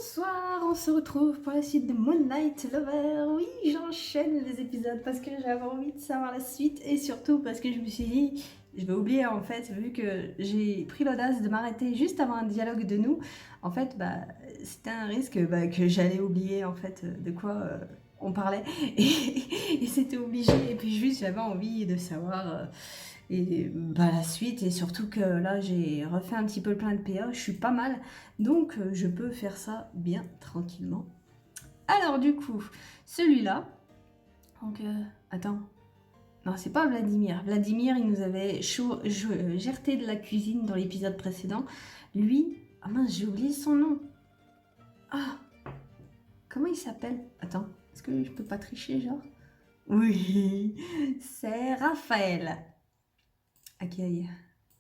Bonsoir, on se retrouve pour la suite de Moonlight Lover. Oui, j'enchaîne les épisodes parce que j'avais envie de savoir la suite et surtout parce que je me suis dit, je vais oublier en fait, vu que j'ai pris l'audace de m'arrêter juste avant un dialogue de nous. En fait, c'était un risque que j'allais oublier en fait de quoi on parlait et c'était obligé. Et puis juste, j'avais envie de savoir. La suite, et surtout que là j'ai refait un petit peu le plein de PA, je suis pas mal, donc je peux faire ça bien tranquillement. Alors du coup, celui-là, donc attends, non c'est pas Vladimir, Vladimir il nous avait jerté de la cuisine dans l'épisode précédent, lui, ah mince j'ai oublié son nom, ah, comment il s'appelle? Attends, est-ce que je peux pas tricher genre? Oui, c'est Raphaël. Ok,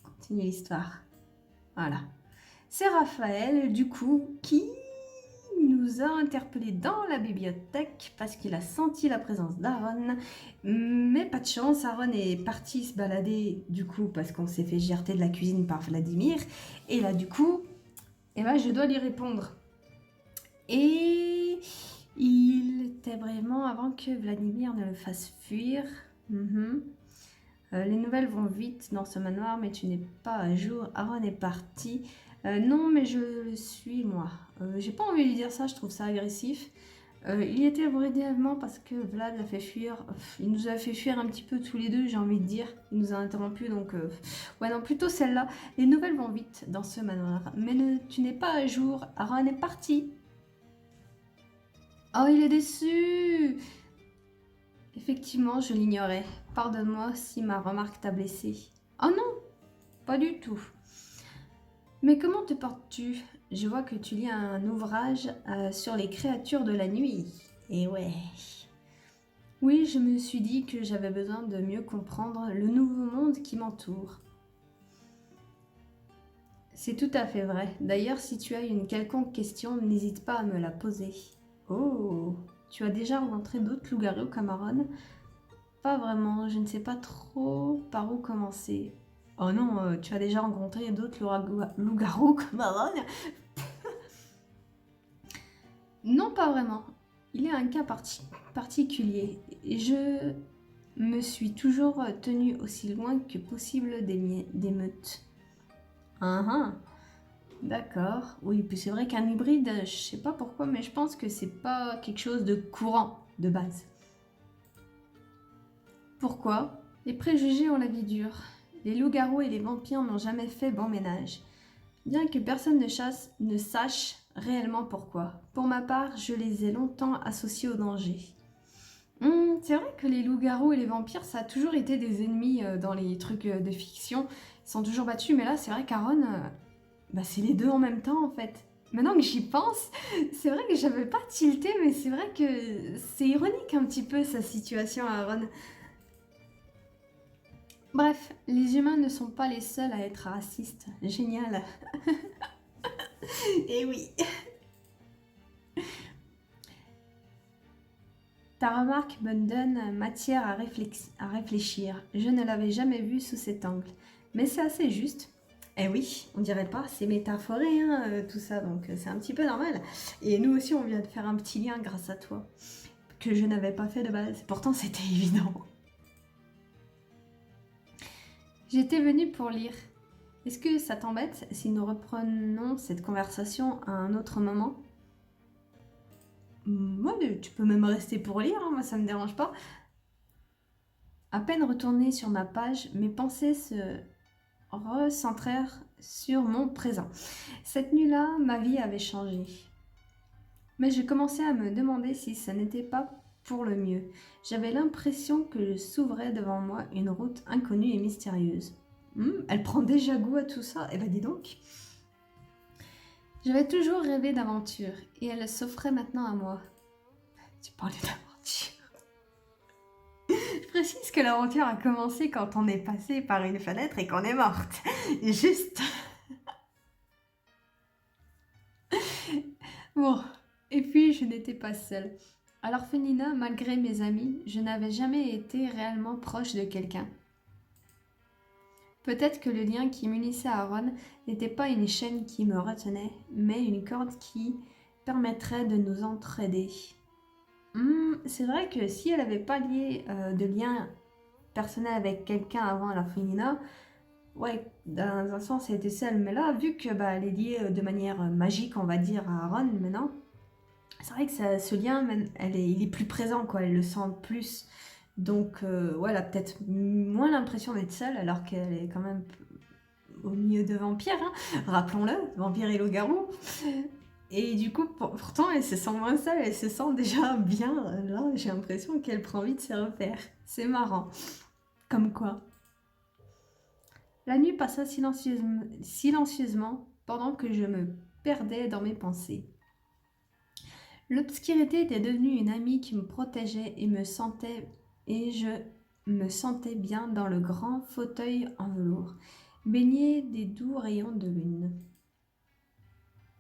continue l'histoire. Voilà. C'est Raphaël, du coup, qui nous a interpellés dans la bibliothèque parce qu'il a senti la présence d'Aaron. Mais pas de chance, Aaron est parti se balader, du coup, parce qu'on s'est fait gerter de la cuisine par Vladimir. Et là, du coup, je dois lui répondre. Et il était vraiment avant que Vladimir ne le fasse fuir. Les nouvelles vont vite dans ce manoir, mais tu n'es pas à jour. Aaron est parti. Non, mais je le suis, moi. J'ai pas envie de lui dire ça, je trouve ça agressif. Il y était brièvement parce que Vlad l'a fait fuir. Il nous a fait fuir un petit peu tous les deux, j'ai envie de dire. Il nous a interrompus, donc... Ouais, non, plutôt celle-là. Les nouvelles vont vite dans ce manoir, mais tu n'es pas à jour. Aaron est parti. Oh, il est déçu! Effectivement, je l'ignorais. Pardonne-moi si ma remarque t'a blessé. Oh non, pas du tout. Mais comment te portes-tu? Je vois que tu lis un ouvrage sur les créatures de la nuit. Et ouais. Oui, je me suis dit que j'avais besoin de mieux comprendre le nouveau monde qui m'entoure. C'est tout à fait vrai. D'ailleurs, si tu as une quelconque question, n'hésite pas à me la poser. Oh, tu as déjà rencontré d'autres loups-garous comme Aaron? Pas vraiment, je ne sais pas trop par où commencer. Oh non, tu as déjà rencontré d'autres loups-garous comme Aaron? Non, pas vraiment. Il y a un cas particulier. Je me suis toujours tenue aussi loin que possible des meutes. Ah, d'accord. Oui, puis c'est vrai qu'un hybride, je sais pas pourquoi, mais je pense que c'est pas quelque chose de courant de base. Pourquoi? Les préjugés ont la vie dure. Les loups-garous et les vampires n'ont jamais fait bon ménage. Bien que personne ne sache réellement pourquoi. Pour ma part, je les ai longtemps associés au danger. C'est vrai que les loups-garous et les vampires, ça a toujours été des ennemis dans les trucs de fiction. Ils sont toujours battus, mais là, c'est vrai qu'Aaron, c'est les deux en même temps, en fait. Maintenant que j'y pense, c'est vrai que j'avais pas tilté, mais c'est vrai que c'est ironique un petit peu sa situation à Aaron. Bref, les humains ne sont pas les seuls à être racistes. Génial. Eh oui. Ta remarque me donne matière à réfléchir. Je ne l'avais jamais vu sous cet angle. Mais c'est assez juste. Eh oui, on dirait pas, c'est métaphoré tout ça, donc c'est un petit peu normal. Et nous aussi, on vient de faire un petit lien grâce à toi, que je n'avais pas fait de base. Pourtant, c'était évident. J'étais venue pour lire. Est-ce que ça t'embête si nous reprenons cette conversation à un autre moment? Moi, tu peux même rester pour lire, moi ça me dérange pas. À peine retournée sur ma page, mes pensées se recentrèrent sur mon présent. Cette nuit-là, ma vie avait changé. Mais je commençais à me demander si ça n'était pas pour le mieux. J'avais l'impression que s'ouvrait devant moi une route inconnue et mystérieuse. Elle prend déjà goût à tout ça, eh ben dis donc. J'avais toujours rêvé d'aventure, et elle s'offrait maintenant à moi. Tu parlais d'aventure. Je précise que l'aventure a commencé quand on est passé par une fenêtre et qu'on est morte. Juste. Bon, et puis je n'étais pas seule. À l'orphelinat, malgré mes amis, je n'avais jamais été réellement proche de quelqu'un. Peut-être que le lien qui m'unissait à Aaron n'était pas une chaîne qui me retenait, mais une corde qui permettrait de nous entraider. C'est vrai que si elle n'avait pas lié de lien personnel avec quelqu'un avant l'orphelinat, ouais, dans un sens, elle était seule. Mais là, vu que bah, elle est liée de manière magique, on va dire, à Ron maintenant, c'est vrai que ce lien, il est plus présent, quoi. Elle le sent plus. Donc, ouais, elle a peut-être moins l'impression d'être seule, alors qu'elle est quand même au milieu de vampires, hein. Rappelons-le, vampire et loup-garou. Et du coup, pourtant, elle se sent moins seule, elle se sent déjà bien. Là, j'ai l'impression qu'elle prend vite ses repères. C'est marrant. Comme quoi. La nuit passa silencieusement pendant que je me perdais dans mes pensées. L'obscurité était devenue une amie qui me protégeait et je me sentais bien dans le grand fauteuil en velours, baigné des doux rayons de lune.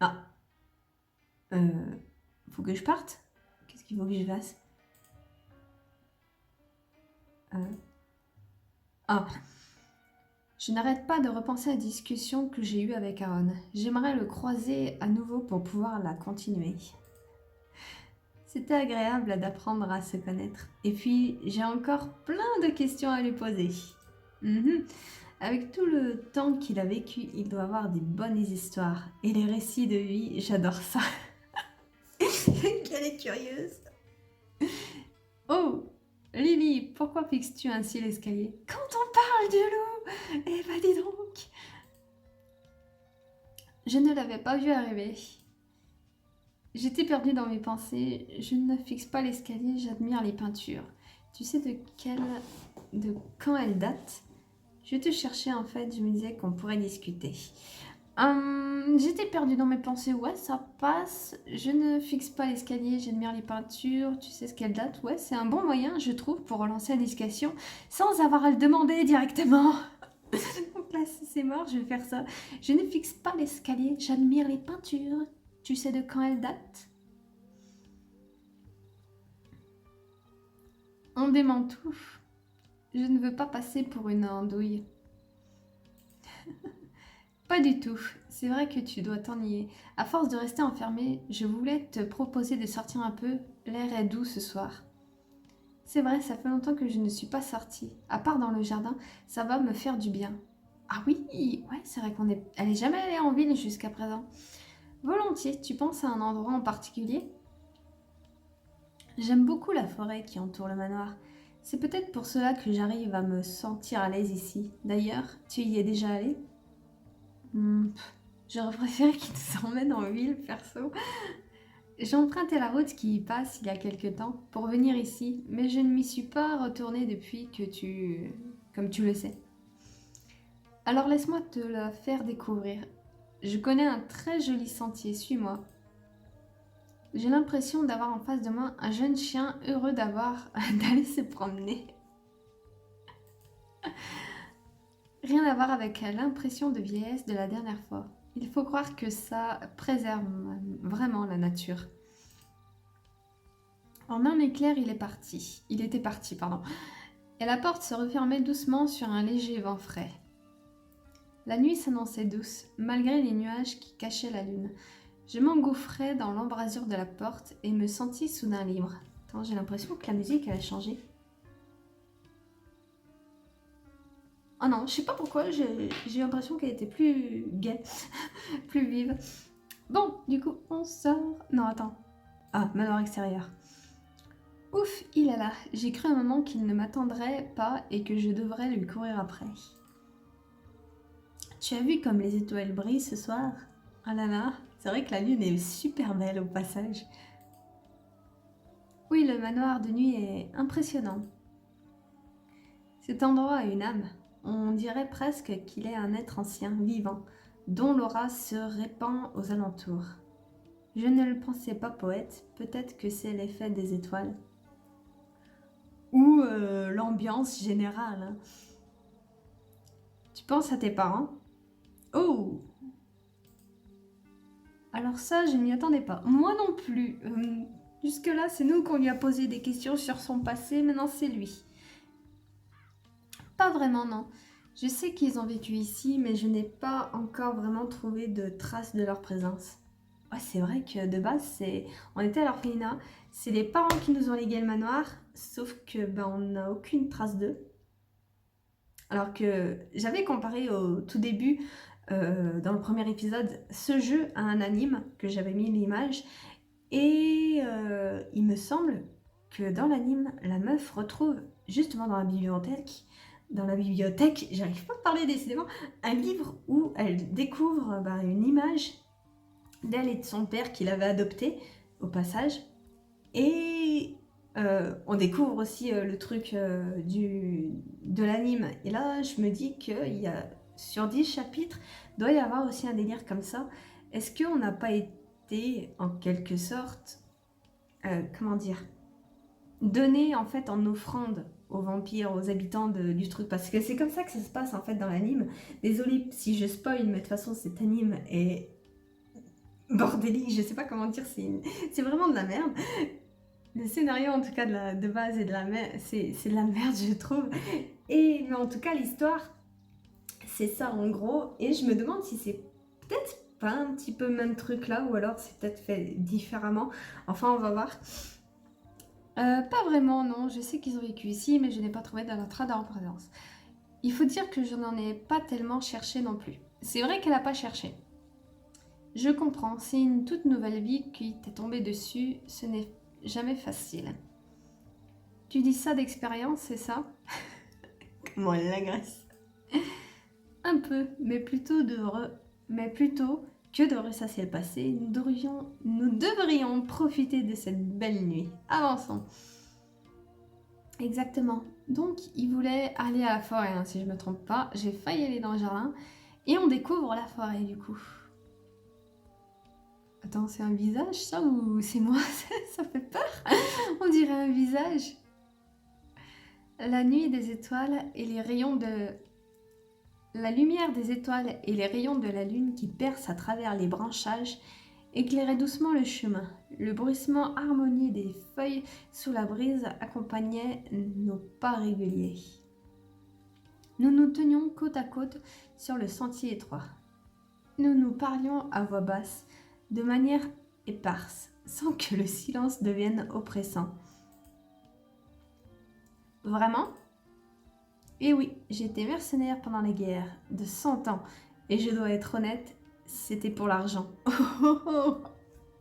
Ah, faut que je parte? Qu'est-ce qu'il faut que je fasse? Ah, je n'arrête pas de repenser à la discussion que j'ai eue avec Aaron. J'aimerais le croiser à nouveau pour pouvoir la continuer. C'était agréable d'apprendre à se connaître. Et puis, j'ai encore plein de questions à lui poser. Avec tout le temps qu'il a vécu, il doit avoir des bonnes histoires. Et les récits de vie, j'adore ça. Qu'elle est curieuse. Oh, Lily, pourquoi fixes-tu ainsi l'escalier? Quand on parle du loup! Eh ben dis donc! Je ne l'avais pas vu arriver. J'étais perdue dans mes pensées. Je ne fixe pas l'escalier, j'admire les peintures. Tu sais de quand elles datent? Je te cherchais en fait, je me disais qu'on pourrait discuter. J'étais perdue dans mes pensées, ouais, ça passe. Je ne fixe pas l'escalier, j'admire les peintures. Tu sais ce qu'elles datent? Ouais, c'est un bon moyen, je trouve, pour relancer la discussion sans avoir à le demander directement. Donc là, si c'est mort, je vais faire ça. Je ne fixe pas l'escalier, j'admire les peintures. Tu sais de quand elles datent? On dément tout. Je ne veux pas passer pour une andouille. Pas du tout. C'est vrai que tu dois t'ennuyer. À force de rester enfermée, je voulais te proposer de sortir un peu. L'air est doux ce soir. C'est vrai, ça fait longtemps que je ne suis pas sortie. À part dans le jardin, ça va me faire du bien. Ah oui, ouais, c'est vrai elle est jamais allée en ville jusqu'à présent. Volontiers, tu penses à un endroit en particulier? J'aime beaucoup la forêt qui entoure le manoir. C'est peut-être pour cela que j'arrive à me sentir à l'aise ici. D'ailleurs, tu y es déjà allée? J'aurais préféré qu'il nous emmène en ville, perso. J'ai emprunté la route qui y passe il y a quelque temps pour venir ici, mais je ne m'y suis pas retournée depuis comme tu le sais. Alors laisse-moi te la faire découvrir. Je connais un très joli sentier, suis-moi. J'ai l'impression d'avoir en face de moi un jeune chien heureux d'aller se promener. Rien à voir avec l'impression de vieillesse de la dernière fois. Il faut croire que ça préserve vraiment la nature. En un éclair, il était parti, pardon. Et la porte se refermait doucement sur un léger vent frais. La nuit s'annonçait douce, malgré les nuages qui cachaient la lune. Je m'engouffrai dans l'embrasure de la porte et me sentis soudain libre. Attends, j'ai l'impression que la musique elle a changé. Oh non, je sais pas pourquoi, j'ai l'impression qu'elle était plus gaie, plus vive. Bon, du coup, on sort... Non, attends. Ah, manoir extérieur. Ouf, il est là. J'ai cru un moment qu'il ne m'attendrait pas et que je devrais lui courir après. Tu as vu comme les étoiles brillent ce soir? Ah là là, c'est vrai que la lune est super belle au passage. Oui, le manoir de nuit est impressionnant. Cet endroit a une âme. On dirait presque qu'il est un être ancien, vivant, dont l'aura se répand aux alentours. Je ne le pensais pas poète, peut-être que c'est l'effet des étoiles. Ou l'ambiance générale. Hein. Tu penses à tes parents? Oh! Alors ça, je n'y attendais pas. Moi non plus. Jusque-là, c'est nous qu'on lui a posé des questions sur son passé, maintenant c'est lui. Pas vraiment, non. Je sais qu'ils ont vécu ici, mais je n'ai pas encore vraiment trouvé de traces de leur présence. Ouais, c'est vrai que de base, on était à l'orphelinat. C'est les parents qui nous ont légué le manoir, sauf que on n'a aucune trace d'eux. Alors que j'avais comparé au tout début, dans le premier épisode, ce jeu à un anime, que j'avais mis l'image. Et il me semble que dans l'anime, la meuf retrouve justement dans la bibliothèque, j'arrive pas à parler décidément, un livre où elle découvre une image d'elle et de son père qu'il avait adopté au passage. Et on découvre aussi le truc de l'anime. Et là, je me dis qu'il y a sur 10 chapitres, doit y avoir aussi un délire comme ça. Est-ce qu'on n'a pas été, en quelque sorte, comment dire, donné en fait en offrande aux vampires, aux habitants du truc, parce que c'est comme ça que ça se passe en fait dans l'anime. Désolée si je spoil, mais de toute façon cet anime est bordélique, je sais pas comment dire, c'est vraiment de la merde. Le scénario en tout cas de base est de la merde, c'est de la merde je trouve. Mais en tout cas l'histoire, c'est ça en gros, et je me demande si c'est peut-être pas un petit peu le même truc là, ou alors c'est peut-être fait différemment. Enfin on va voir. Pas vraiment, non. Je sais qu'ils ont vécu ici, mais je n'ai pas trouvé d'Alatra en présence. Il faut dire que je n'en ai pas tellement cherché non plus. C'est vrai qu'elle n'a pas cherché. Je comprends, c'est une toute nouvelle vie qui t'est tombée dessus, ce n'est jamais facile. Tu dis ça d'expérience, c'est ça? Comment elle l'agresse. Un peu, mais plutôt que de ressasser le passé, nous devrions profiter de cette belle nuit. Avançons. Exactement. Donc, il voulait aller à la forêt, hein, si je me trompe pas. J'ai failli aller dans le jardin. Et on découvre la forêt, du coup. Attends, c'est un visage, ça, ou c'est moi? Ça fait peur. On dirait un visage. La nuit des étoiles et les rayons de... La lumière des étoiles et les rayons de la lune qui percent à travers les branchages éclairaient doucement le chemin. Le bruissement harmonieux des feuilles sous la brise accompagnait nos pas réguliers. Nous nous tenions côte à côte sur le sentier étroit. Nous nous parlions à voix basse, de manière éparse, sans que le silence devienne oppressant. Vraiment ? Eh oui, j'étais mercenaire pendant la guerre, de 100 ans, et je dois être honnête, c'était pour l'argent. On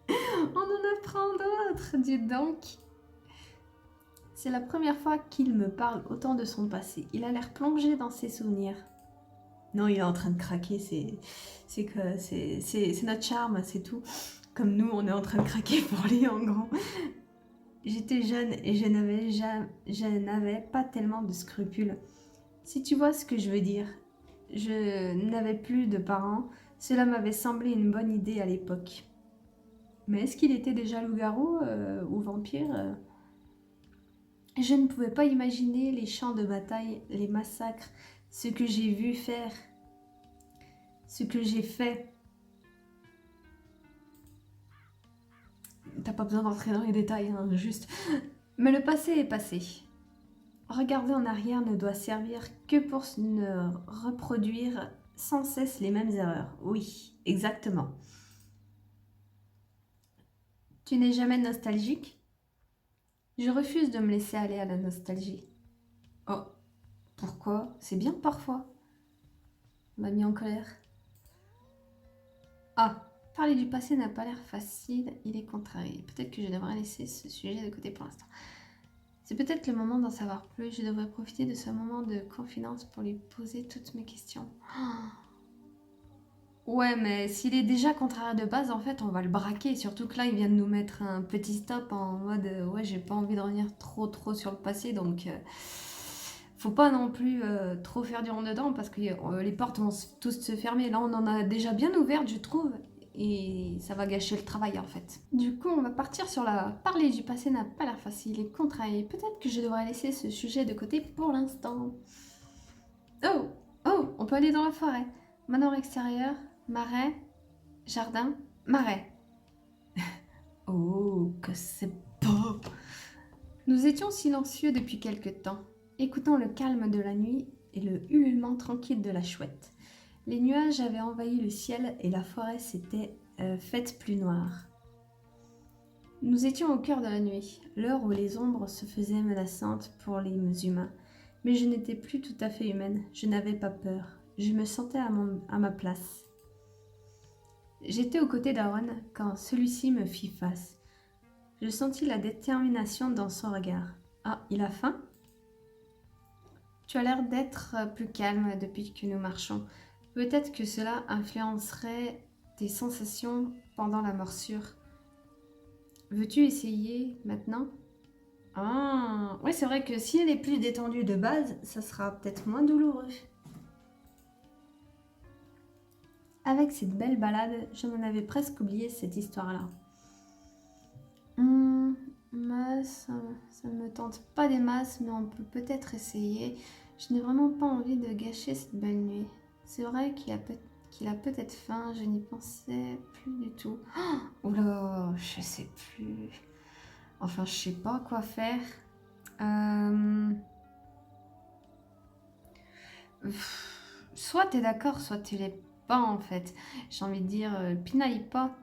en apprend d'autres, dis donc. C'est la première fois qu'il me parle autant de son passé. Il a l'air plongé dans ses souvenirs. Non, il est en train de craquer, c'est notre charme, c'est tout. Comme nous, on est en train de craquer pour lui, en gros. J'étais jeune et je n'avais pas tellement de scrupules. Si tu vois ce que je veux dire, je n'avais plus de parents. Cela m'avait semblé une bonne idée à l'époque. Mais est-ce qu'il était déjà loup-garou ou vampire Je ne pouvais pas imaginer les champs de bataille, les massacres, ce que j'ai vu faire, ce que j'ai fait. T'as pas besoin d'entrer dans les détails, hein, juste. Mais le passé est passé. Regarder en arrière ne doit servir que pour ne reproduire sans cesse les mêmes erreurs. Oui, exactement. Tu n'es jamais nostalgique ? Je refuse de me laisser aller à la nostalgie. Oh, pourquoi ? C'est bien parfois. M'a mis en colère. Ah, parler du passé n'a pas l'air facile, il est contrarié. Peut-être que je devrais laisser ce sujet de côté pour l'instant. C'est peut-être le moment d'en savoir plus. Je devrais profiter de ce moment de confidence pour lui poser toutes mes questions. Ouais, mais s'il est déjà contraire de base, en fait, on va le braquer. Surtout que là, il vient de nous mettre un petit stop en mode ouais, j'ai pas envie de revenir trop sur le passé, donc faut pas non plus trop faire du rond dedans parce que les portes vont tous se fermer. Là, on en a déjà bien ouvertes, je trouve, et ça va gâcher le travail en fait. Du coup, on va partir sur la parler du passé n'a pas l'air facile et contrarié. Peut-être que je devrais laisser ce sujet de côté pour l'instant. Oh, on peut aller dans la forêt. Manoir extérieur. Marais, jardin, marais. Oh, que c'est beau! Nous étions silencieux depuis quelque temps, écoutant le calme de la nuit et le ululement tranquille de la chouette. Les nuages avaient envahi le ciel et la forêt s'était faite plus noire. Nous étions au cœur de la nuit, l'heure où les ombres se faisaient menaçantes pour les humains. Mais je n'étais plus tout à fait humaine, je n'avais pas peur, je me sentais à ma place. J'étais aux côtés d'Aaron quand celui-ci me fit face. Je sentis la détermination dans son regard. « Ah, il a faim ?» Tu as l'air d'être plus calme depuis que nous marchons. Peut-être que cela influencerait tes sensations pendant la morsure. Veux-tu essayer maintenant ? Ah, ouais, c'est vrai que si elle est plus détendue de base, ça sera peut-être moins douloureux. Avec cette belle balade, je m'en avais presque oublié cette histoire-là. Ça ne me tente pas des masses, mais on peut peut-être essayer. Je n'ai vraiment pas envie de gâcher cette belle nuit. C'est vrai qu'il a peut-être faim, je n'y pensais plus du tout. Oh là, je sais plus. Enfin, je sais pas quoi faire. Soit t'es d'accord, soit tu l'es pas en fait. J'ai envie de dire, pinaille pas.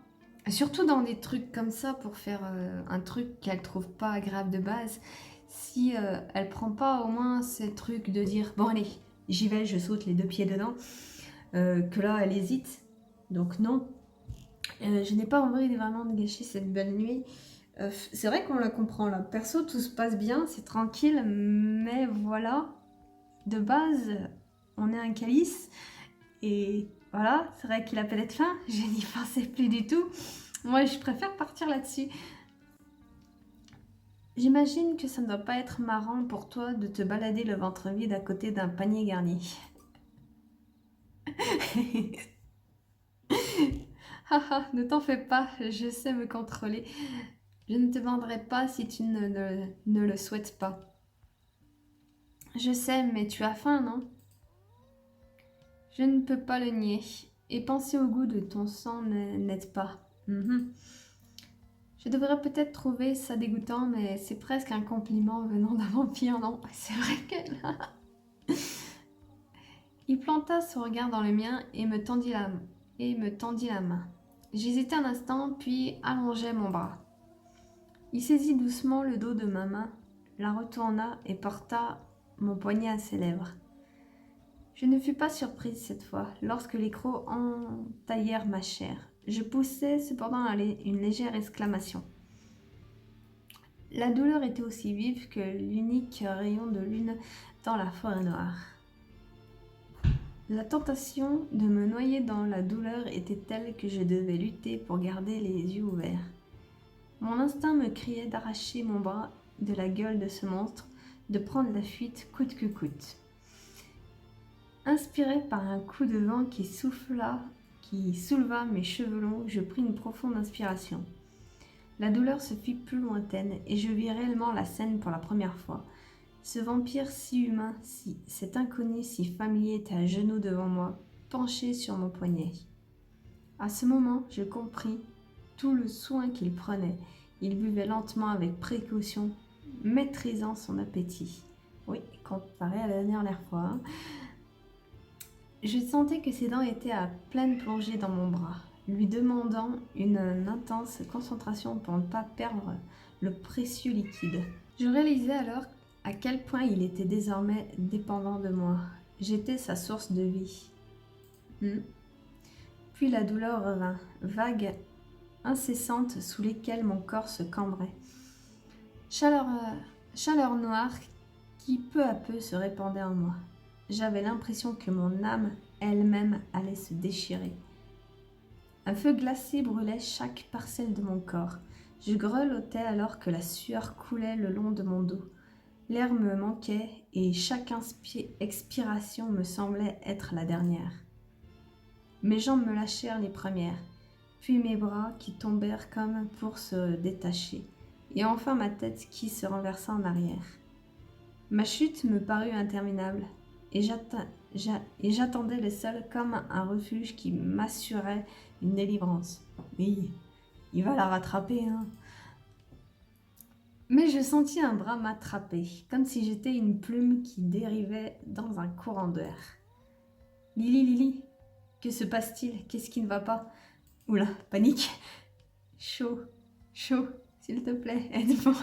Surtout dans des trucs comme ça pour faire un truc qu'elle trouve pas agréable de base. Si elle prend pas au moins ce truc de dire bon allez, j'y vais, je saute les 2 pieds dedans, que là elle hésite. Donc non, je n'ai pas envie vraiment de gâcher cette belle nuit. C'est vrai qu'on la comprend là. Perso, tout se passe bien, c'est tranquille, mais voilà, de base, on est un calice et voilà, c'est vrai qu'il a peut-être faim, je n'y pensais plus du tout. Moi, je préfère partir là-dessus. J'imagine que ça ne doit pas être marrant pour toi de te balader le ventre vide à côté d'un panier garni. Haha, ne t'en fais pas, je sais me contrôler. Je ne te demanderai pas si tu ne le souhaites pas. Je sais, mais tu as faim, non ? Je ne peux pas le nier. Et penser au goût de ton sang n'aide pas. Je devrais peut-être trouver ça dégoûtant, mais c'est presque un compliment venant d'un vampire, non ? C'est vrai que... Il planta son regard dans le mien et me tendit la main. J'hésitai un instant, puis allongeai mon bras. Il saisit doucement le dos de ma main, la retourna et porta mon poignet à ses lèvres. Je ne fus pas surprise cette fois, lorsque les crocs entaillèrent ma chair. Je poussai cependant une légère exclamation. La douleur était aussi vive que l'unique rayon de lune dans la forêt noire. La tentation de me noyer dans la douleur était telle que je devais lutter pour garder les yeux ouverts. Mon instinct me criait d'arracher mon bras de la gueule de ce monstre, de prendre la fuite coûte que coûte. Inspiré par un coup de vent qui souleva mes cheveux longs, je pris une profonde inspiration. La douleur se fit plus lointaine et je vis réellement la scène pour la première fois. Ce vampire si humain, cet inconnu si familier était à genoux devant moi, penché sur mon poignet. À ce moment, je compris tout le soin qu'il prenait. Il buvait lentement avec précaution, maîtrisant son appétit. Oui, comparé à la dernière fois. Hein. Je sentais que ses dents étaient à pleine plongée dans mon bras, lui demandant une intense concentration pour ne pas perdre le précieux liquide. Je réalisais alors à quel point il était désormais dépendant de moi. J'étais sa source de vie. Puis la douleur revint, vague, incessante sous lesquelles mon corps se cambrait. Chaleur noire qui peu à peu se répandait en moi. J'avais l'impression que mon âme elle-même allait se déchirer. Un feu glacé brûlait chaque parcelle de mon corps. Je grelottais alors que la sueur coulait le long de mon dos. L'air me manquait et chaque expiration me semblait être la dernière. Mes jambes me lâchèrent les premières, puis mes bras qui tombèrent comme pour se détacher, et enfin ma tête qui se renversa en arrière. Ma chute me parut interminable, et j'attendais le sol comme un refuge qui m'assurait une délivrance. Oui, il va la rattraper, hein. Mais je sentis un bras m'attraper, comme si j'étais une plume qui dérivait dans un courant d'air. Lily, que se passe-t-il ? Qu'est-ce qui ne va pas ? Oula, panique. Chaud, chaud, s'il te plaît, aide-moi.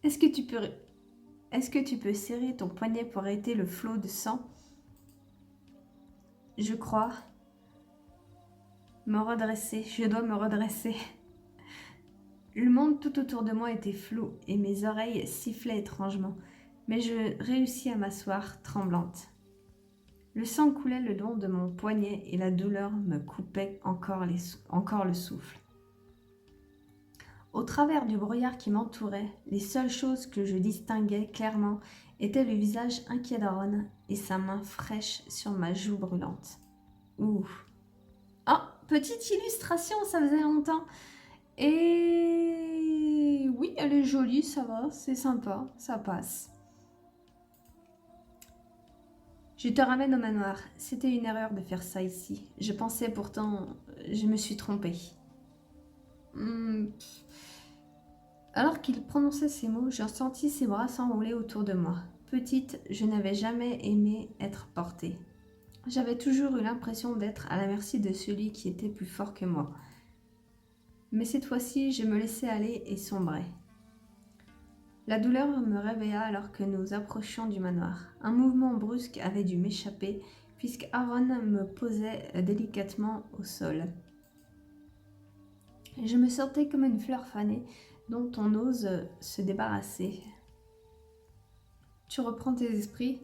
Est-ce que tu peux serrer ton poignet pour arrêter le flot de sang? Je crois. Je dois me redresser. Le monde tout autour de moi était flou et mes oreilles sifflaient étrangement, mais je réussis à m'asseoir, tremblante. Le sang coulait le long de mon poignet et la douleur me coupait encore le souffle. Au travers du brouillard qui m'entourait, les seules choses que je distinguais clairement étaient le visage inquiet d'Aaron et sa main fraîche sur ma joue brûlante. Ouh. Oh, petite illustration, ça faisait longtemps. Et oui, elle est jolie, ça va, c'est sympa, ça passe. Je te ramène au manoir. C'était une erreur de faire ça ici. Je pensais pourtant... Je me suis trompée. Alors qu'il prononçait ces mots, j'ai senti ses bras s'enrouler autour de moi. Petite, je n'avais jamais aimé être portée. J'avais toujours eu l'impression d'être à la merci de celui qui était plus fort que moi. Mais cette fois-ci, je me laissais aller et sombrais. La douleur me réveilla alors que nous approchions du manoir. Un mouvement brusque avait dû m'échapper, puisque Aaron me posait délicatement au sol. Je me sentais comme une fleur fanée dont on ose se débarrasser. Tu reprends tes esprits?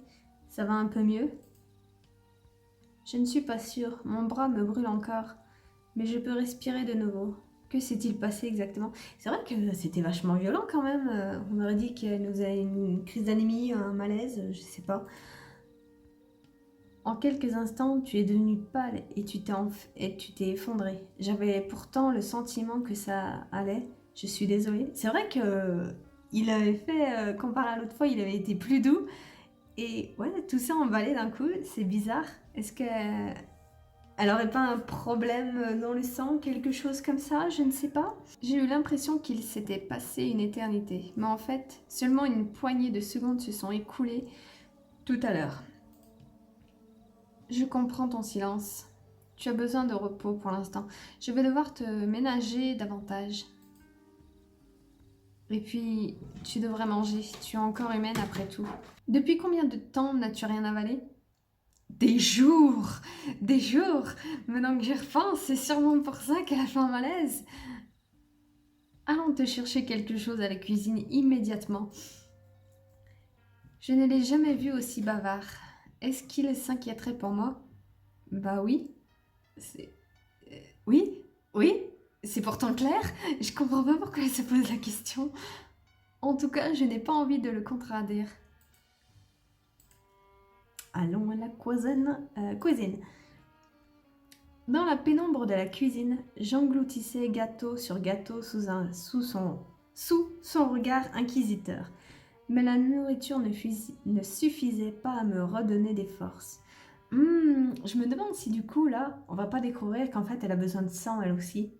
Ça va un peu mieux? Je ne suis pas sûre, mon bras me brûle encore, mais je peux respirer de nouveau. Que s'est-il passé exactement? C'est vrai que c'était vachement violent quand même. On aurait dit qu'elle nous a une crise d'anémie, un malaise, je sais pas. En quelques instants, tu es devenue pâle et tu t'es effondrée. J'avais pourtant le sentiment que ça allait. Je suis désolée. C'est vrai que il avait fait, comparé à l'autre fois, il avait été plus doux. Et ouais, tout ça emballé d'un coup, c'est bizarre. Est-ce que elle aurait pas un problème dans le sang, quelque chose comme ça, je ne sais pas. J'ai eu l'impression qu'il s'était passé une éternité, mais en fait, seulement une poignée de secondes se sont écoulées tout à l'heure. Je comprends ton silence. Tu as besoin de repos pour l'instant. Je vais devoir te ménager davantage. Et puis, tu devrais manger. Tu es encore humaine après tout. Depuis combien de temps n'as-tu rien avalé? Des jours! Des jours! Maintenant que j'y repense, c'est sûrement pour ça qu'elle a fait un malaise. Allons te chercher quelque chose à la cuisine immédiatement. Je ne l'ai jamais vu aussi bavard. Est-ce qu'il s'inquiéterait pour moi? Bah oui. Oui, oui, c'est pourtant clair. Je comprends pas pourquoi elle se pose la question. En tout cas, je n'ai pas envie de le contradire. Allons à la cuisine. Dans la pénombre de la cuisine, j'engloutissais gâteau sur gâteau sous son regard inquisiteur. Mais la nourriture ne suffisait pas à me redonner des forces. Je me demande si du coup, là, on va pas découvrir qu'en fait, elle a besoin de sang, elle aussi.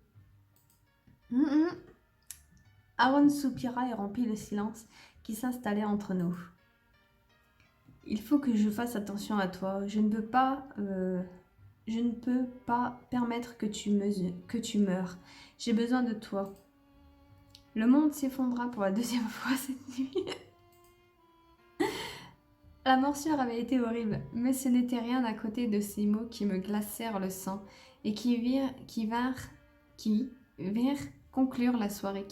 Aaron soupira et rompit le silence qui s'installait entre nous. Il faut que je fasse attention à toi. Je ne peux pas permettre que tu meurs. J'ai besoin de toi. Le monde s'effondra pour la deuxième fois cette nuit. La morsure avait été horrible, mais ce n'était rien à côté de ces mots qui me glacèrent le sang et qui vinrent conclure la soirée.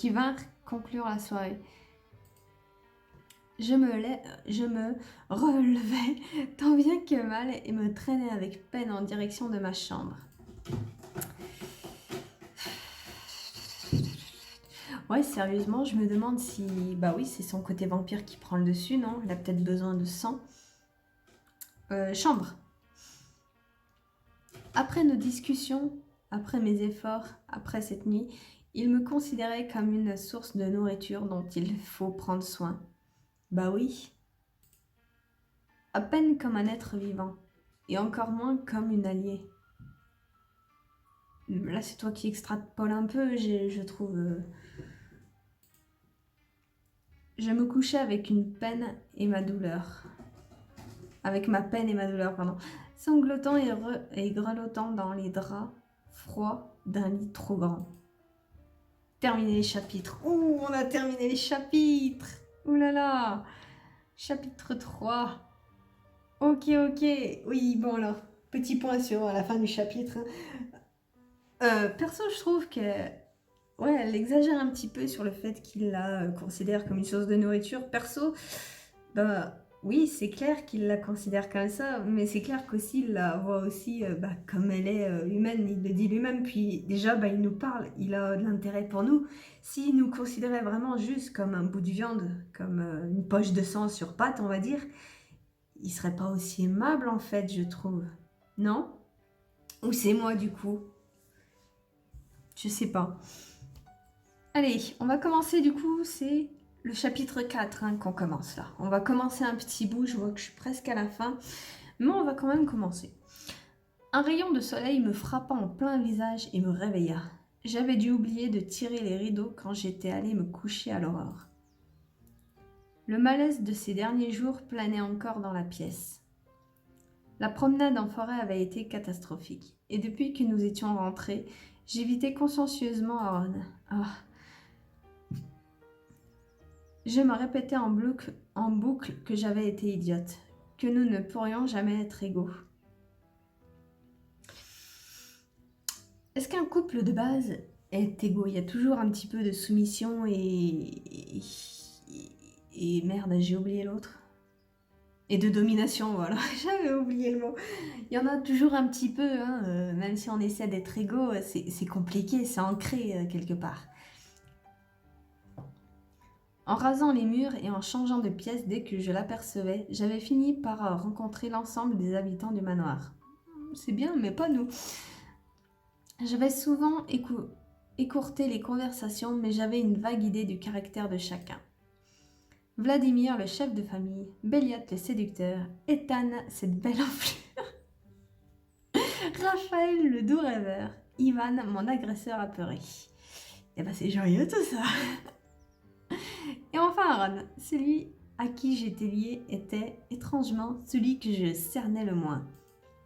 Je me relevai tant bien que mal et me traînai avec peine en direction de ma chambre. Ouais, sérieusement, je me demande si... Bah oui, c'est son côté vampire qui prend le dessus, non? Elle a peut-être besoin de sang. Chambre. Après nos discussions, après mes efforts, après cette nuit, il me considérait comme une source de nourriture dont il faut prendre soin. Bah oui. À peine comme un être vivant, et encore moins comme une alliée. Là, c'est toi qui extrapole un peu, je trouve... Je me couchais avec une peine et ma douleur. Avec ma peine et ma douleur, pardon. sanglotant et grelottant dans les draps froids d'un lit trop grand. Terminer les chapitres. Ouh, on a terminé les chapitres. Ouh là là. Chapitre 3. Ok, ok. Oui, bon alors, petit point sur la fin du chapitre. Perso, je trouve que... Ouais, elle exagère un petit peu sur le fait qu'il la considère comme une source de nourriture. Perso, bah oui, c'est clair qu'il la considère comme ça, mais c'est clair qu'aussi il la voit aussi comme elle est humaine, il le dit lui-même. Puis déjà, il nous parle, il a de l'intérêt pour nous. S'il nous considérait vraiment juste comme un bout de viande, comme une poche de sang sur pattes, on va dire, il serait pas aussi aimable en fait, je trouve. Non? Ou c'est moi du coup? Je sais pas. Allez, on va commencer du coup, c'est le chapitre 4 qu'on commence là. On va commencer un petit bout, je vois que je suis presque à la fin, mais on va quand même commencer. Un rayon de soleil me frappa en plein visage et me réveilla. J'avais dû oublier de tirer les rideaux quand j'étais allée me coucher à l'aurore. Le malaise de ces derniers jours planait encore dans la pièce. La promenade en forêt avait été catastrophique, et depuis que nous étions rentrés, j'évitais consciencieusement Aaron. Ah. Je me répétais en boucle que j'avais été idiote, que nous ne pourrions jamais être égaux. Est-ce qu'un couple de base est égaux? Il y a toujours un petit peu de soumission et merde, j'ai oublié l'autre. Et de domination, voilà, j'avais oublié le mot. Il y en a toujours un petit peu, même si on essaie d'être égaux, c'est compliqué, c'est ancré quelque part. En rasant les murs et en changeant de pièce dès que je l'apercevais, j'avais fini par rencontrer l'ensemble des habitants du manoir. C'est bien, mais pas nous. J'avais souvent écourté les conversations, mais j'avais une vague idée du caractère de chacun. Vladimir, le chef de famille, Béliat, le séducteur, Ethan, cette belle enflure, Raphaël, le doux rêveur, Ivan, mon agresseur apeuré. Et c'est joyeux tout ça. Et enfin Aaron, celui à qui j'étais liée était étrangement celui que je cernais le moins.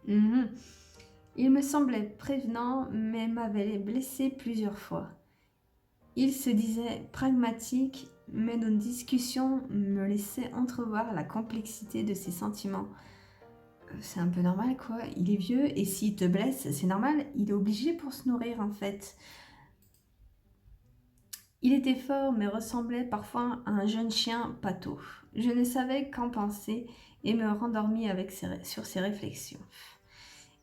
Il me semblait prévenant, mais m'avait blessé plusieurs fois. Il se disait pragmatique, mais nos discussions me laissaient entrevoir la complexité de ses sentiments. C'est un peu normal quoi, il est vieux et s'il te blesse, c'est normal, il est obligé pour se nourrir en fait. Il était fort, mais ressemblait parfois à un jeune chien pâteau. Je ne savais qu'en penser et me rendormis sur ses réflexions.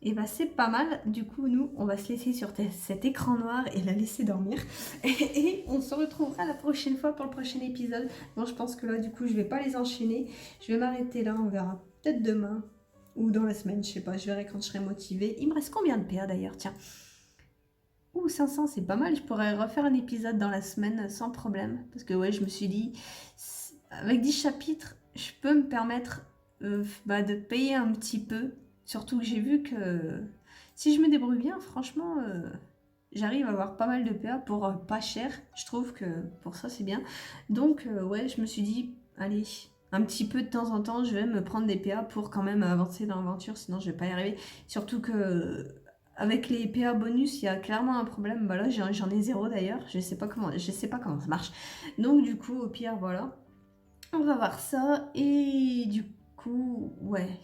Et c'est pas mal. Du coup, nous, on va se laisser sur cet écran noir et la laisser dormir. Et on se retrouvera la prochaine fois pour le prochain épisode. Bon, je pense que là, du coup, je vais pas les enchaîner. Je vais m'arrêter là. On verra peut-être demain ou dans la semaine. Je sais pas. Je verrai quand je serai motivée. Il me reste combien de PA d'ailleurs? Tiens. Ouh, 500, c'est pas mal. Je pourrais refaire un épisode dans la semaine sans problème. Parce que ouais, je me suis dit, avec 10 chapitres, je peux me permettre de payer un petit peu. Surtout que j'ai vu que si je me débrouille bien, franchement, j'arrive à avoir pas mal de PA pour pas cher. Je trouve que pour ça, c'est bien. Donc, ouais, je me suis dit, allez, un petit peu de temps en temps, je vais me prendre des PA pour quand même avancer dans l'aventure. Sinon, je vais pas y arriver. Surtout que... Avec les PA bonus, il y a clairement un problème. Là, j'en ai 0 d'ailleurs. Je sais pas comment ça marche. Donc, du coup, au pire, voilà. On va voir ça. Et du coup, ouais.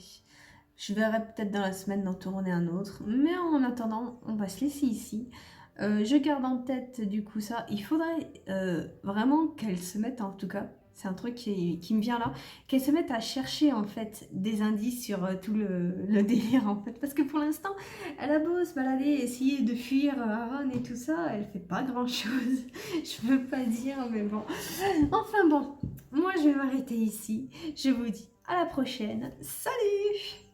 Je verrai peut-être dans la semaine d'en tourner un autre. Mais en attendant, on va se laisser ici. Je garde en tête, du coup, ça. Il faudrait vraiment qu'elle se mette, en tout cas, c'est un truc qui me vient là, qu'elle se mette à chercher en fait des indices sur tout le délire en fait, parce que pour l'instant elle a beau se balader, essayer de fuir Aaron et tout ça, elle fait pas grand chose. Je veux pas dire, mais bon. Enfin bon, moi je vais m'arrêter ici. Je vous dis à la prochaine. Salut!